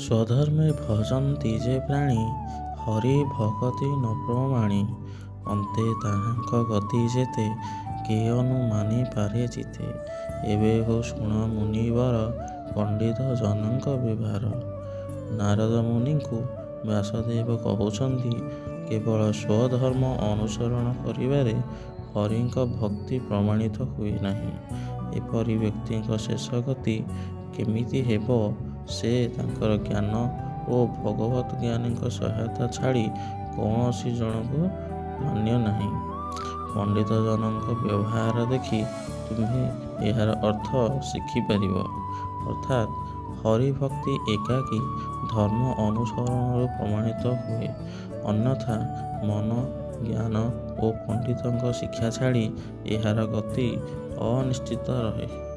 ସ୍ୱଧର୍ମେ ଭଜନ୍ତି ଯେ ପ୍ରାଣୀ, ହରି ଭଗତି ନ ପ୍ରମାଣୀ। ଅନ୍ତେ ତାହାଙ୍କ ଗତି ଯେତେ, କିଏ ଅନୁମାନି ପାରେ ଜିତେ। ଏବେ ହୋ ଶୁଣ ମୁନିବର, ପଣ୍ଡିତ ଜନଙ୍କ ବ୍ୟବହାର। ନାରଦ ମୁନିଙ୍କୁ ବ୍ୟାସଦେବ କହୁଛନ୍ତି, କେବଳ ସ୍ୱଧର୍ମ ଅନୁସରଣ କରିବାରେ ହରିଙ୍କ ଭକ୍ତି ପ୍ରମାଣିତ ହୁଏ ନାହିଁ। ଏପରି ବ୍ୟକ୍ତିଙ୍କ ଶେଷ ଗତି କେମିତି ହେବ, ସେ ତାଙ୍କର ଜ୍ଞାନ ଓ ଭଗବତ୍ ଜ୍ଞାନୀଙ୍କ ସହାୟତା ଛାଡ଼ି କୌଣସି ଜଣକୁ ମାନ୍ୟ ନାହିଁ। ପଣ୍ଡିତ ଜନଙ୍କ ବ୍ୟବହାର ଦେଖି ତୁମ୍ଭେ ଏହାର ଅର୍ଥ ଶିଖିପାରିବ। ଅର୍ଥାତ୍ ହରିଭକ୍ତି ଏକାକୀ ଧର୍ମ ଅନୁସରଣରୁ ପ୍ରମାଣିତ ହୁଏ, ଅନ୍ୟଥା ମନ, ଜ୍ଞାନ ଓ ପଣ୍ଡିତଙ୍କ ଶିକ୍ଷା ଛାଡ଼ି ଏହାର ଗତି ଅନିଶ୍ଚିତ ରହେ।